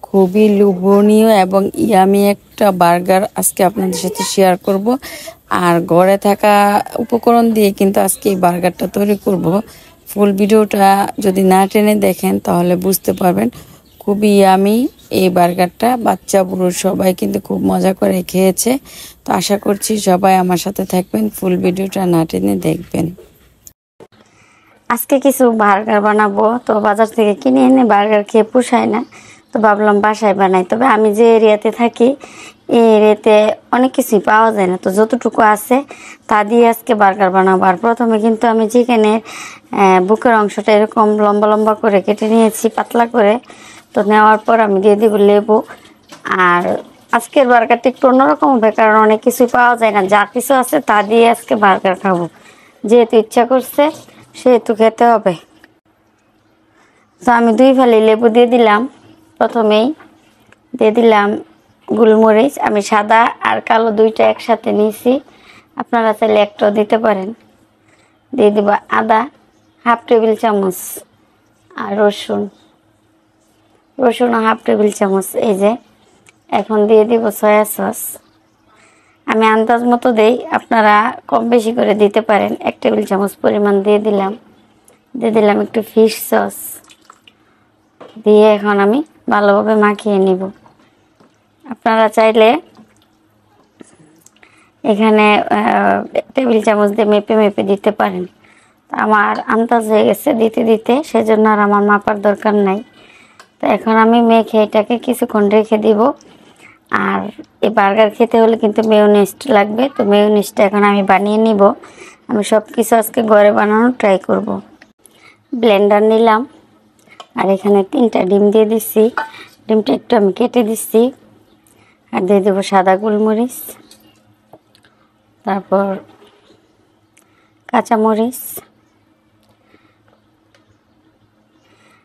খুবই লোভনীয় এবং ইয়ামি একটা বার্গার আজকে আপনাদের সাথে শেয়ার করব। আর ঘরে থাকা উপকরণ দিয়ে কিন্তু আজকে এই বার্গারটা তৈরি করব। ফুল ভিডিওটা যদি না টেনে দেখেন তাহলে বুঝতে পারবেন খুবই ইয়ামি এই বার্গারটা। বাচ্চা বুড়ো সবাই কিন্তু খুব মজা করে খেয়েছে। তো আশা করছি সবাই আমার সাথে থাকবেন, ফুল ভিডিওটা না টেনে দেখবেন। আজকে কিছু বার্গার বানাবো, তো বাজার থেকে কিনে এনে বার্গার খেয়ে পোষায় না, তো ভাবলাম বাসায় বানাই। তবে আমি যে এরিয়াতে থাকি এই এরিয়াতে অনেক কিছুই পাওয়া যায় না, তো যতটুকু আছে তা দিয়ে আজকে বার্গার বানাবো। আর প্রথমে কিন্তু আমি চিকেনের বুকের অংশটা এরকম লম্বা লম্বা করে কেটে নিয়েছি, পাতলা করে। তো নেওয়ার পর আমি দিয়ে দিব লেবু। আর আজকের বার্গারটা একটু অন্যরকম হবে, কারণ অনেক কিছুই পাওয়া যায় না, যা কিছু আছে তা দিয়ে আজকে বার্গার খাবো। যেহেতু ইচ্ছা করছে সেহেতু খেতে হবে। তো আমি 2 ফালি লেবু দিয়ে দিলাম। প্রথমেই দিয়ে দিলাম গোলমরিচ, আমি সাদা আর কালো দুইটা একসাথে নিয়েছি, আপনারা চাইলে একটাও দিতে পারেন। দিয়ে দিব আদা 1/2 টেবিল চামচ, আর রসুনও 1/2 টেবিল চামচ। এই যে এখন দিয়ে দিব সয়া সস। আমি আন্দাজ মতো দেই, আপনারা কম বেশি করে দিতে পারেন। 1 টেবিল চামচ পরিমাণ দিয়ে দিলাম একটু ফিশ সস দিয়ে এখন আমি ভালোভাবে মাখিয়ে নিব। আপনারা চাইলে এখানে টেবিল চামচ দিয়ে মেপে মেপে দিতে পারেন। আমার আন্দাজ হয়ে গেছে দিতে দিতে, সেজন্য আর আমার মাপার দরকার নাই। তো এখন আমি মেখে এটাকে কিছুক্ষণ রেখে দিব। আর এই বার্গার খেতে হলে কিন্তু মেয়োনিজ লাগবে, তো মেয়োনিজটা এখন আমি বানিয়ে নিব। আমি সব কিছু আজকে ঘরে বানানোর ট্রাই করব। ব্লেন্ডার নিলাম, আর এখানে 3টা ডিম দিয়ে দিচ্ছি। ডিমটা একটু আমি কেটে দিচ্ছি। আর দিয়ে দেবো সাদা গোলমরিচ, তারপর কাঁচামরিচ।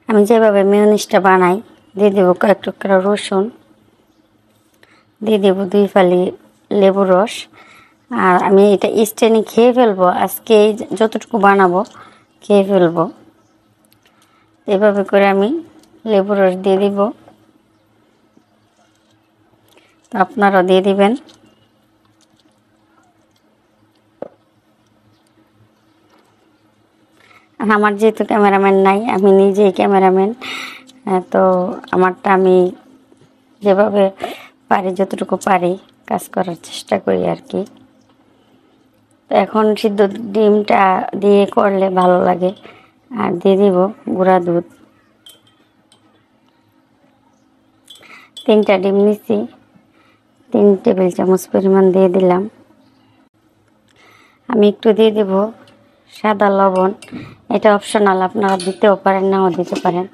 আমি যেভাবে মেয়োনিজটা বানাই দিয়ে দেবো কয়েক টুকরা রসুন, দিয়ে দেবো 2 ফালি লেবুর রস। আর আমি এটা স্টেনে খেয়ে ফেলবো, আজকে যতটুকু বানাবো খেয়ে ফেলবো। এভাবে করে আমি লেবুর রস দিয়ে দিব, তো আপনারা দিয়ে দিবেন। আমার যেহেতু ক্যামেরাম্যান নাই, আমি নিজেই ক্যামেরাম্যান, তো আমারটা আমি যেভাবে পারি যতটুকু পারি কাজ করার চেষ্টা করি আর কি। তো এখন সিদ্ধ ডিমটা দিয়ে করলে ভালো লাগে। আর দিয়ে দিব গুঁড়া দুধ। 3টা ডিম নিচ্ছি, 3 টেবিল চামচ পরিমাণ দিয়ে দিলাম। আমি একটু দিয়ে দেব সাদা লবণ, এটা অপশনাল, আপনারা দিতেও পারেন নাও দিতে পারেন।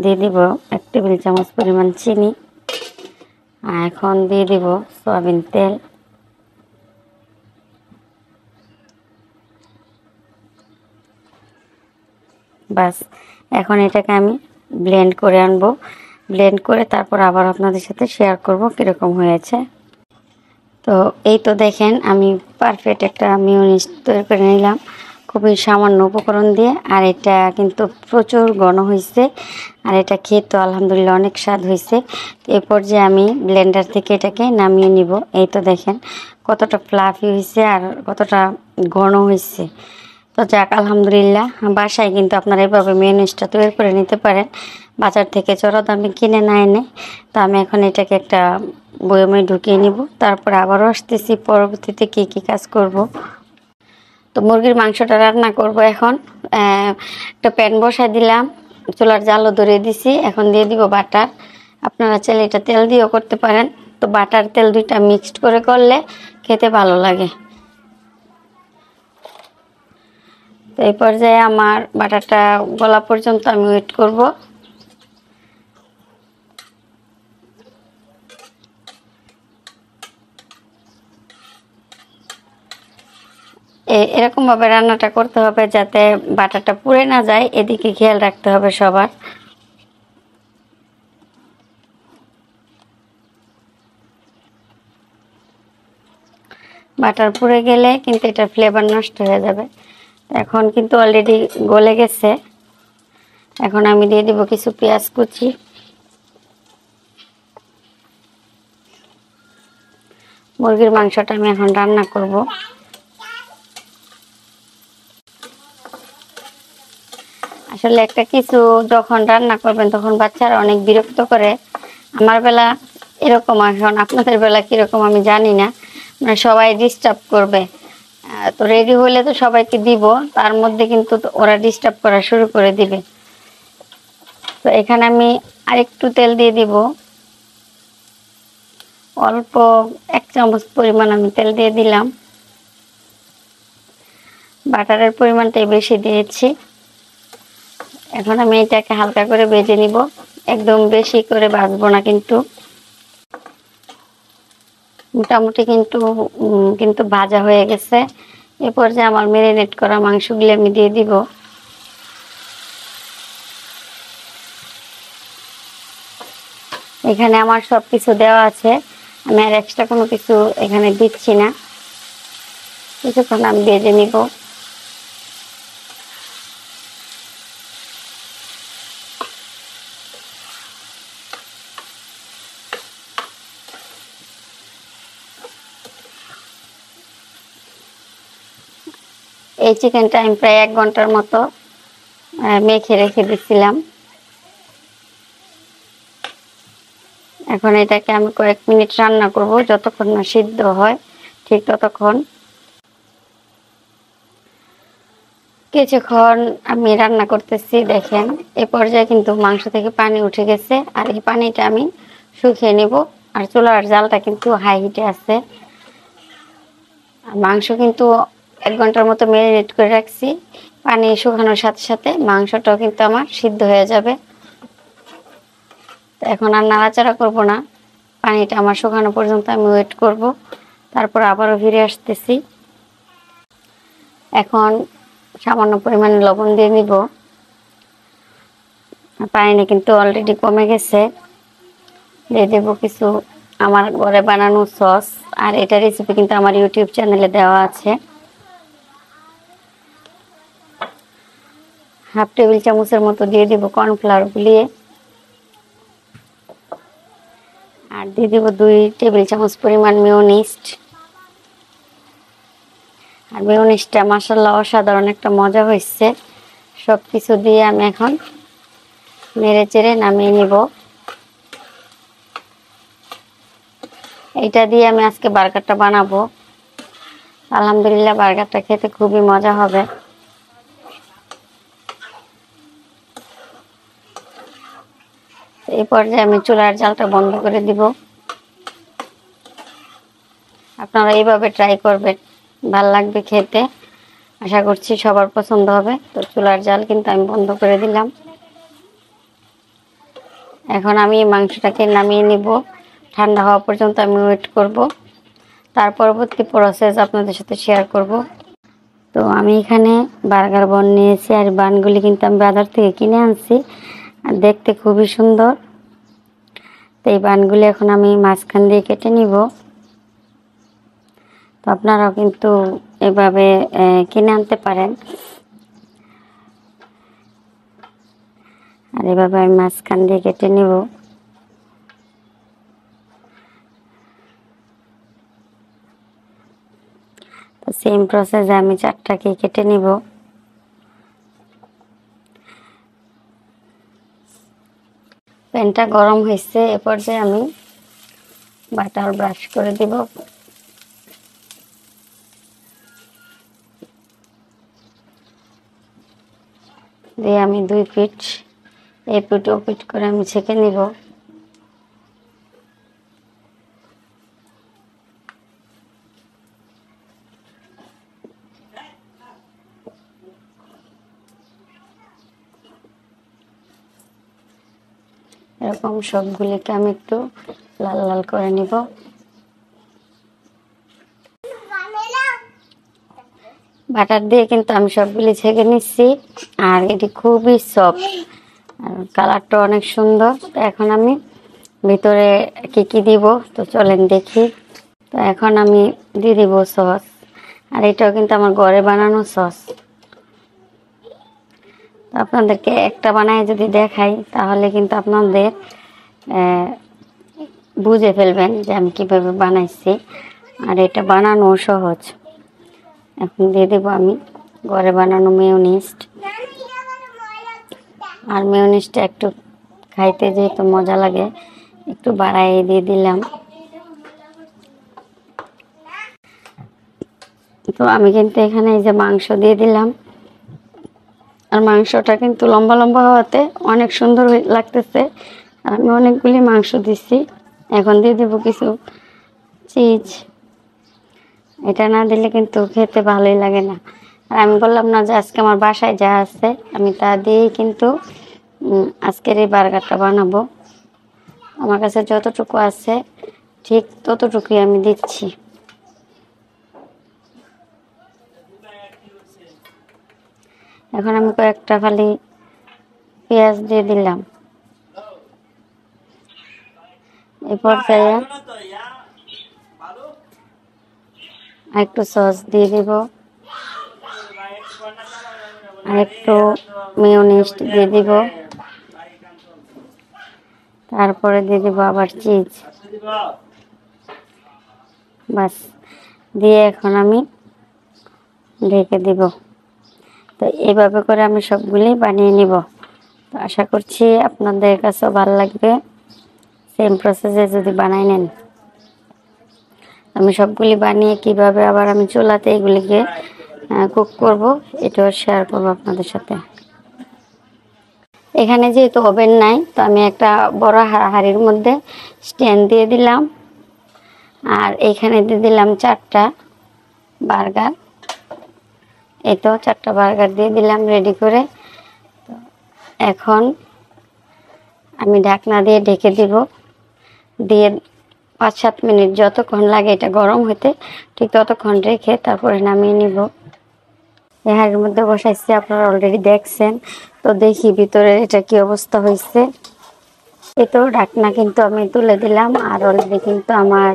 দিয়ে দিব 1 টেবিল চামচ পরিমাণ চিনি। আর এখন দিয়ে দিব সয়াবিন তেল। বাস, এখন এটাকে আমি ব্লেন্ড করে আনবো। ব্লেন্ড করে তারপর আবার আপনাদের সাথে শেয়ার করব কীরকম হয়েছে। তো এই তো দেখেন আমি পারফেক্ট একটা মেয়োনিজ তৈরি করে নিলাম খুবই সামান্য উপকরণ দিয়ে। আর এটা কিন্তু প্রচুর ঘন হয়েছে, আর এটা খেতে আলহামদুলিল্লাহ অনেক স্বাদ হয়েছে। এরপর যে আমি ব্লেন্ডার থেকে এটাকে নামিয়ে নিব। এই তো দেখেন কতটা ফ্লাফি হয়েছে আর কতটা ঘন হয়েছে। তো যাক আলহামদুলিল্লাহ, বাসায় কিন্তু আপনারা এইভাবে মেয়োনিজটা তৈরি করে নিতে পারেন, বাজার থেকে চড়া দামে কিনে না এনে। তো আমি এখন এটাকে একটা বয়মে ঢুকিয়ে নিব, তারপর আবারও আসতেছি পরবর্তীতে কি কি কাজ করব। তো মুরগির মাংসটা রান্না করব এখন। একটা প্যান বসাই দিলাম, চুলার জালও ধরিয়ে দিছি। এখন দিয়ে দিব বাটার, আপনারা চাইলে এটা তেল দিয়েও করতে পারেন। তো বাটার তেল দুইটা মিক্সড করে করলে খেতে ভালো লাগে। তো এই পর্যায়ে আমার বাটারটা গলা পর্যন্ত আমি ওয়েট করব। এরকম ভাবে রান্নাটা করতে হবে যাতে বাটারটা পুড়ে না যায়, এদিকে খেয়াল রাখতে হবে সবার। বাটার পুড়ে গেলে কিন্তু এটা ফ্লেভার নষ্ট হয়ে যাবে। এখন কিন্তু অলরেডি গলে গেছে। এখন আমি দিয়ে দিব কিছু পেঁয়াজ কুচি, মুরগির মাংসটা আমি এখন রান্না করব। আসলে একটা কিছু যখন রান্না করবেন তখন বাচ্চারা অনেক বিরক্ত করে। আমার বেলা এরকম, এখন আপনাদের বেলা কিরকম আমি জানি না, মানে সবাই ডিস্টার্ব করবে। তো রেডি হলে তো সবাইকে দিব, তার মধ্যে কিন্তু ওরা ডিস্টার্ব করা শুরু করে দিবে। তো এখানে আমি আরেকটু তেল দিয়ে দিব, অল্প 1 চামচ পরিমাণ আমি তেল দিয়ে দিলাম। বাটারের পরিমাণটাই বেশি দিয়েছি। এখন আমি এটাকে হালকা করে ভেজে নিব, একদম বেশি করে ভাজবো না কিন্তু। মোটামুটি কিন্তু ভাজা হয়ে গেছে। এ পর্যায়ে আমার ম্যারিনেট করা মাংসগুলি আমি দিয়ে দিব। এখানে আমার সব কিছু দেওয়া আছে, আমি আর এক্সট্রা কোনো কিছু এখানে দিচ্ছি না। কিছুক্ষণ আমি ভেজে নিব। এই চিকেনটা আমি প্রায় 1 ঘন্টার মতো মেখে রেখে দিচ্ছিলাম। এখন এটাকে আমি কয়েক মিনিট রান্না করব, যতক্ষণ না সিদ্ধ হয় ঠিক ততক্ষণ। কিছুক্ষণ আমি রান্না করতেছি, দেখেন এই পর্যায়ে কিন্তু মাংস থেকে পানি উঠে গেছে। আর এই পানিটা আমি শুকিয়ে নিব। আর চুলার জালটা কিন্তু হাই হিটে আছে। আর মাংস কিন্তু 1 ঘন্টার মতো ম্যারিনেট করে রাখছি। পানি শুকানোর সাথে সাথে মাংসটাও কিন্তু আমার সিদ্ধ হয়ে যাবে। তো এখন আর নাড়াচাড়া করব না, পানিটা আমার শুকানো পর্যন্ত আমি ওয়েট করব। তারপর আবারও ফিরে আসতেছি। এখন সামান্য পরিমাণে লবণ দিয়ে নিব। পানিটা কিন্তু অলরেডি কমে গেছে। দিয়ে দেব কিছু আমার ঘরে বানানো সস। আর এটা রেসিপি কিন্তু আমার ইউটিউব চ্যানেলে দেওয়া আছে। 1/2 টেবিল চামচের মতো দিয়ে দিব কর্নফ্লাওয়ার গুলিয়ে। আর দিয়ে দিব 2 টেবিল চামচ পরিমাণ মেয়োনিজ। আর মেয়োনিজটা মাশাআল্লাহ অসাধারণ একটা মজা হয়েছে। সব কিছু দিয়ে আমি এখন নেড়ে চেড়ে নামিয়ে নিব। এইটা দিয়ে আমি আজকে বার্গারটা বানাবো। আলহামদুলিল্লাহ, বার্গারটা খেতে খুবই মজা হবে। এই পর্যায়ে আমি চুলার জালটা বন্ধ করে দিব। আপনারা এইভাবে ট্রাই করবেন, ভাল লাগবে খেতে। আশা করছি সবার পছন্দ হবে। তো চুলার জাল কিন্তু আমি বন্ধ করে দিলাম। এখন আমি মাংসটাকে নামিয়ে নিব। ঠান্ডা হওয়া পর্যন্ত আমি ওয়েট করব। তার পরবর্তী প্রসেস আপনাদের সাথে শেয়ার করব। তো আমি এখানে বার্গার বান নিয়েছি। আর বানগুলি কিন্তু আমি বাজার থেকে কিনে আনছি। আর দেখতে খুবই সুন্দর। তো এই বানগুলি এখন আমি মাঝখান দিয়ে কেটে নিব। তো আপনারাও কিন্তু এভাবে কিনে আনতে পারেন। আর এভাবে আমি মাঝখান দিয়ে কেটে নিব। তো সেম প্রসেসে আমি 4টাকে কেটে নিব। প্যানটা গরম হয়েছে, এ পর্যায়ে আমি বাটার ব্রাশ করে দিব। দিয়ে আমি 2 পিঠ এই পিঠ ও পিঠ করে আমি ছেঁকে নিব। এরকম সবগুলিকে আমি একটু লাল লাল করে নিব। বাটার দিয়ে কিন্তু আমি সবগুলি ছেঁকে নিচ্ছি। আর এটি খুবই সফট, আর কালারটা অনেক সুন্দর। তো এখন আমি ভিতরে কি কি দিব তো চলেন দেখি। তো এখন আমি দিয়ে দিব সস। আর এটাও কিন্তু আমার ঘরে বানানো সস। তো আপনাদেরকে একটা বানায় যদি দেখাই তাহলে কিন্তু আপনাদের বুঝে ফেলবেন যে আমি কিভাবে বানাইছি। আর এটা বানানো সহজ। এখন দিয়ে দেবো আমি ঘরে বানানো মেয়োনিজ। আর মেয়োনিজটা একটু খাইতে যেহেতু মজা লাগে একটু বাড়াই দিয়ে দিলাম। তো আমি কিন্তু এখানে এই যে মাংস দিয়ে দিলাম, আর মাংসটা কিন্তু লম্বা লম্বা হওয়াতে অনেক সুন্দর লাগতেছে। আমি অনেকগুলি মাংস দিচ্ছি। এখন দিয়ে দেবো কিছু চিজ। এটা না দিলে কিন্তু খেতে ভালোই লাগে না। আর আমি বললাম না যে আজকে আমার বাসায় যা আছে আমি তা দিয়েই কিন্তু আজকের এই বার্গারটা বানাবো। আমার কাছে যতটুকু আছে ঠিক ততটুকুই আমি দিচ্ছি। এখন আমি কয়েকটা খালি পেঁয়াজ দিয়ে দিলাম। এই পর্যায়ে একটু সস দিয়ে দিব, আর একটু মেয়োনিজ দিয়ে দিব, তারপরে দিয়ে দিব আবার চিজ। বাস দিয়ে এখন আমি ঢেকে দিব। তো এইভাবে করে আমি সবগুলি বানিয়ে নিব। তো আশা করছি আপনাদের কাছেও ভালো লাগবে সেম প্রসেসে যদি বানাই নেন। আমি সবগুলি বানিয়ে কিভাবে আবার আমি চুলাতে এগুলিকে কুক করব এটাও শেয়ার করব আপনাদের সাথে। এখানে যেহেতু ওভেন নাই তো আমি একটা বড় হাঁড়ির মধ্যে স্ট্যান্ড দিয়ে দিলাম, আর এখানে দিয়ে দিলাম 4টা বার্গার। এই তো 4টা বার্গার দিয়ে দিলাম রেডি করে। তো এখন আমি ঢাকনা দিয়ে ঢেকে দিব, দিয়ে 5-7 মিনিট যতক্ষণ লাগে এটা গরম হতে ঠিক ততক্ষণ রেখে তারপরে নামিয়ে নিব। এই হাঁড়ির মধ্যে বসাইছি, আপনারা অলরেডি দেখছেন। তো দেখি ভিতরে এটা কি অবস্থা হয়েছে। এই তো ঢাকনা কিন্তু আমি তুলে দিলাম, আর অলরেডি কিন্তু আমার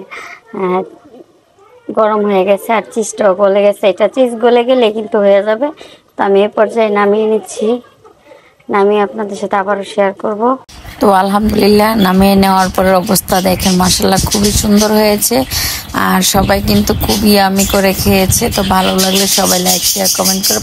গরম হয়ে গেছে, আর চিজটাও গলে গেছে। এটা চিজ গলে গেলে কিন্তু হয়ে যাবে। তো আমি এই পর্যায়ে নামিয়ে নিচ্ছি, নামিয়ে আপনাদের সাথে আবারও শেয়ার করব। তো আলহামদুলিল্লাহ নামিয়ে নেওয়ার পরের অবস্থা দেখেন, মাশাআল্লাহ খুবই সুন্দর হয়েছে। আর সবাই কিন্তু খুবই ইয়ামি করে খেয়েছে। তো ভালো লাগলে সবাই লাইক শেয়ার কমেন্ট করে